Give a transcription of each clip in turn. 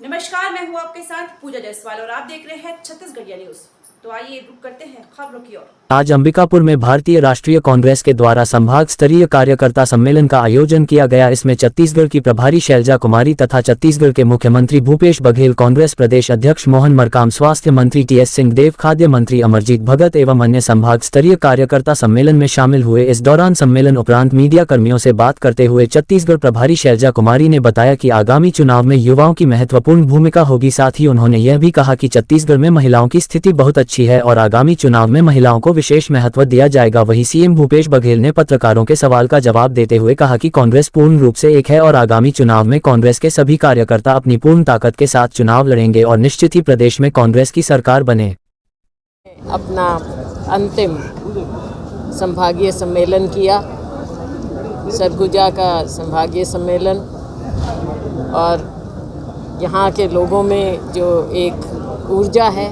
नमस्कार, मैं हूँ आपके साथ पूजा जायसवाल और आप देख रहे हैं छत्तीसगढ़िया न्यूज। तो आइए रुक करते हैं खबरों की ओर। आज अंबिकापुर में भारतीय राष्ट्रीय कांग्रेस के द्वारा संभाग स्तरीय कार्यकर्ता सम्मेलन का आयोजन किया गया। इसमें छत्तीसगढ़ की प्रभारी शैलजा कुमारी तथा छत्तीसगढ़ के मुख्यमंत्री भूपेश बघेल, कांग्रेस प्रदेश अध्यक्ष मोहन मरकाम, स्वास्थ्य मंत्री टीएस सिंहदेव, खाद्य मंत्री अमरजीत भगत एवं अन्य संभाग स्तरीय कार्यकर्ता सम्मेलन में शामिल हुए। इस दौरान सम्मेलन उपरांत मीडिया कर्मियों से बात करते हुए छत्तीसगढ़ प्रभारी शैलजा कुमारी ने बताया कि आगामी चुनाव में युवाओं की महत्वपूर्ण भूमिका होगी। साथ ही उन्होंने यह भी कहा कि छत्तीसगढ़ में महिलाओं की स्थिति बहुत अच्छी है और आगामी चुनाव में महिलाओं को विशेष महत्व दिया जाएगा। वहीं सीएम भूपेश बघेल ने पत्रकारों के सवाल का जवाब देते हुए कहा कि कांग्रेस पूर्ण रूप से एक है और आगामी चुनाव में कांग्रेस के सभी कार्यकर्ता अपनी पूर्ण ताकत के साथ चुनाव लड़ेंगे और निश्चित ही प्रदेश में कांग्रेस की सरकार बने। अपना अंतिम संभागीय सम्मेलन किया, सरगुजा का संभागीय सम्मेलन, और यहाँ के लोगों में जो एक ऊर्जा है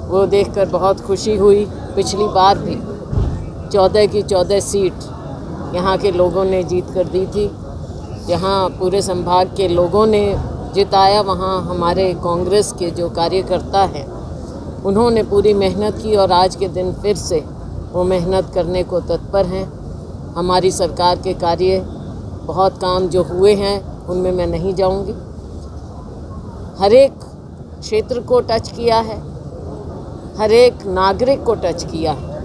वो देखकर बहुत खुशी हुई। पिछली बार भी 14 की 14 सीट यहाँ के लोगों ने जीत कर दी थी। जहाँ पूरे संभाग के लोगों ने जिताया, वहाँ हमारे कांग्रेस के जो कार्यकर्ता हैं उन्होंने पूरी मेहनत की और आज के दिन फिर से वो मेहनत करने को तत्पर हैं। हमारी सरकार के कार्य बहुत काम जो हुए हैं उनमें मैं नहीं जाऊंगी। हर एक क्षेत्र को टच किया है, हर एक नागरिक को टच किया है।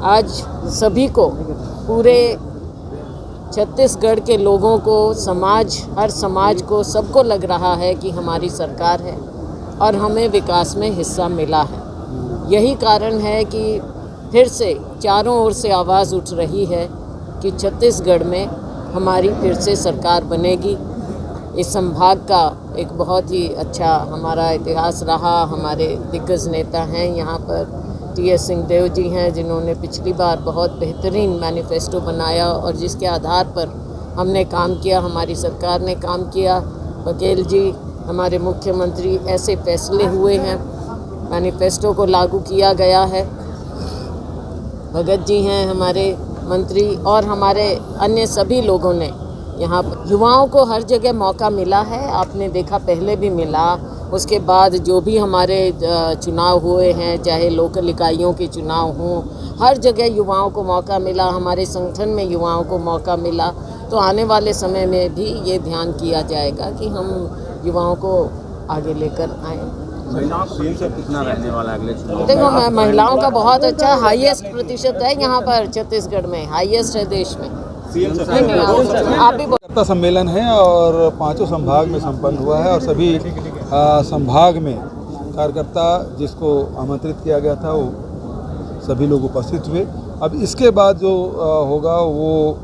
आज सभी को, पूरे छत्तीसगढ़ के लोगों को, समाज, हर समाज को, सबको लग रहा है कि हमारी सरकार है और हमें विकास में हिस्सा मिला है। यही कारण है कि फिर से चारों ओर से आवाज़ उठ रही है कि छत्तीसगढ़ में हमारी फिर से सरकार बनेगी। इस संभाग का एक बहुत ही अच्छा हमारा इतिहास रहा। हमारे दिग्गज नेता हैं यहाँ पर, टीएस सिंहदेव जी हैं जिन्होंने पिछली बार बहुत बेहतरीन मैनिफेस्टो बनाया और जिसके आधार पर हमने काम किया, हमारी सरकार ने काम किया। बघेल जी हमारे मुख्यमंत्री, ऐसे फैसले हुए हैं, मैनिफेस्टो को लागू किया गया है। भगत जी हैं हमारे मंत्री, और हमारे अन्य सभी लोगों ने यहाँ पर युवाओं को हर जगह मौका मिला है। आपने देखा, पहले भी मिला, उसके बाद जो भी हमारे चुनाव हुए हैं, चाहे लोकल इकाइयों के चुनाव हों, हर जगह युवाओं को मौका मिला। हमारे संगठन में युवाओं को मौका मिला। तो आने वाले समय में भी ये ध्यान किया जाएगा कि हम युवाओं को आगे लेकर आएँ। कितना रहने वाला है अगले चुनाव? देखो, महिलाओं का बहुत अच्छा हाईएस्ट प्रतिशत है यहाँ पर छत्तीसगढ़ में, हाईएस्ट है देश में। आप भी सम्मेलन है और पांचों संभाग में संपन्न हुआ है और सभी संभाग में कार्यकर्ता जिसको आमंत्रित किया गया था वो सभी लोग उपस्थित हुए। अब इसके बाद जो होगा वो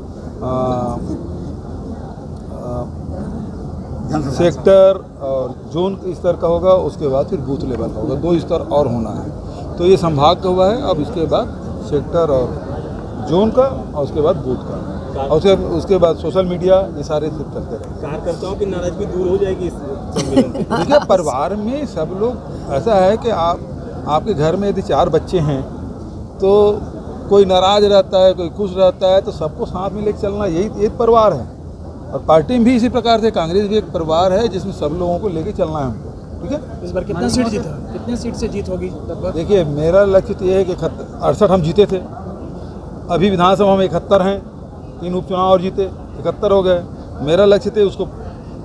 सेक्टर और जोन स्तर का होगा, उसके बाद फिर बूथ लेवल का होगा। 2 स्तर और होना है। तो ये संभाग का हुआ है, अब इसके बाद सेक्टर और जोन का, और उसके बाद बूथ का, और उसके बाद सोशल मीडिया, ये सारे चलते रहेंगे। कार्यकर्ताओं की नाराजगी दूर हो जाएगी इस सम्मेलन से? देखिए, परिवार में सब लोग, ऐसा है कि आपके घर में यदि 4 बच्चे हैं तो कोई नाराज रहता है, कोई खुश रहता है, तो सबको साथ में लेकर चलना, यही एक परिवार है। और पार्टी में भी इसी प्रकार से कांग्रेस भी एक परिवार है जिसमें सब लोगों को लेकर चलना है हमको। ठीक है, इस बार कितना सीट जीता, कितने सीट से जीत होगी लगभग? देखिए, मेरा लक्ष्य तो ये है कि 68 हम जीते थे, अभी विधानसभा में 71 हैं, 3 उपचुनाव और जीते, 71 हो गए। मेरा लक्ष्य थे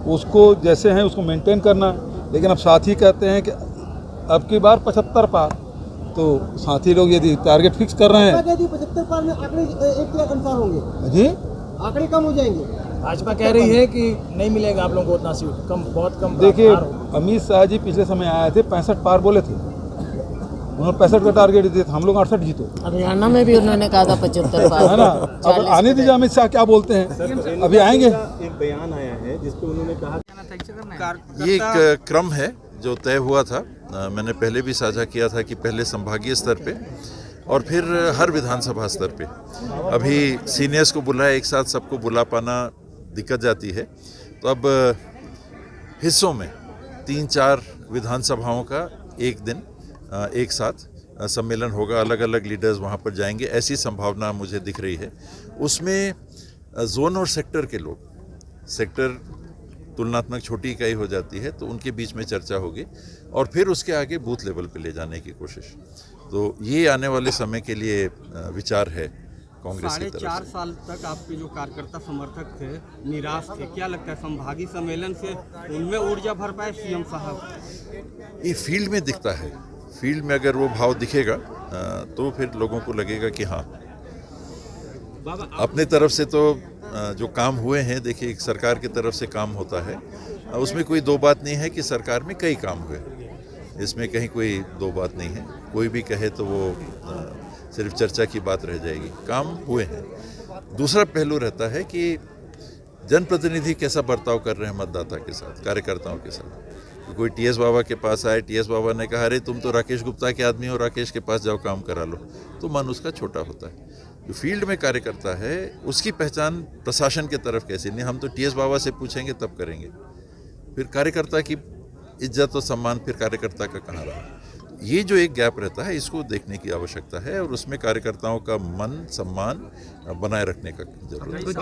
उसको जैसे हैं उसको मेंटेन करना। लेकिन अब साथी कहते हैं कि अब की बार 75 पार, तो साथी लोग यदि टारगेट फिक्स कर रहे हैं, 75 पार में आंकड़े एक के अनुसार होंगे जी आंकड़े कम हो जाएंगे। भाजपा कह रही है कि नहीं मिलेगा आप लोगों को उतना सीट, कम, बहुत कम। देखिए, अमित शाह जी पिछले समय आए थे, 65 पार बोले थे, उन्होंने 65 का टारगेट दिया था, हम लोग 68 जीते। हरियाणा में भी उन्होंने कहा था 75 पार, है ना। अब आने दीजिए अमित शाह क्या बोलते हैं, अभी आएंगे। एक बयान आया है जिसपे उन्होंने कहा ये एक क्रम है जो तय हुआ था। मैंने पहले भी साझा किया था कि पहले संभागीय स्तर पे और फिर हर विधानसभा स्तर पे। अभी सीनियर्स को बुलाया, एक साथ सबको बुला पाना दिक्कत जाती है, तो अब हिस्सों में 3-4 विधानसभाओं का एक दिन एक साथ सम्मेलन होगा, अलग अलग लीडर्स वहाँ पर जाएंगे, ऐसी संभावना मुझे दिख रही है। उसमें जोन और सेक्टर के लोग, सेक्टर तुलनात्मक छोटी इकाई हो जाती है तो उनके बीच में चर्चा होगी और फिर उसके आगे बूथ लेवल पे ले जाने की कोशिश। तो ये आने वाले समय के लिए विचार है कांग्रेस की तरफ से। 4.5 साल तक आपके जो कार्यकर्ता समर्थक थे निराश थे, क्या लगता है संभागीय सम्मेलन से उनमें ऊर्जा भर पाए सीएम साहब? ये फील्ड में दिखता है, फील्ड में अगर वो भाव दिखेगा तो फिर लोगों को लगेगा कि हाँ। अपने तरफ से तो जो काम हुए हैं, देखिए एक सरकार की तरफ से काम होता है, उसमें कोई दो बात नहीं है कि सरकार में कई काम हुए, इसमें कहीं कोई दो बात नहीं है। कोई भी कहे तो वो सिर्फ चर्चा की बात रह जाएगी। काम हुए हैं। दूसरा पहलू रहता है कि जनप्रतिनिधि कैसा बर्ताव कर रहे हैं मतदाता के साथ, कार्यकर्ताओं के साथ। कोई टीएस बाबा के पास आए, टीएस बाबा ने कहा अरे तुम तो राकेश गुप्ता के आदमी हो, राकेश के पास जाओ काम करा लो, तो मन उसका छोटा होता है। जो फील्ड में कार्यकर्ता है उसकी पहचान प्रशासन के तरफ कैसी नहीं, हम तो टीएस बाबा से पूछेंगे तब करेंगे। फिर कार्यकर्ता की इज्जत और सम्मान फिर कार्यकर्ता का कहाँ रहा? ये जो एक गैप रहता है इसको देखने की आवश्यकता है और उसमें कार्यकर्ताओं का मन सम्मान बनाए रखने का जरूरत है।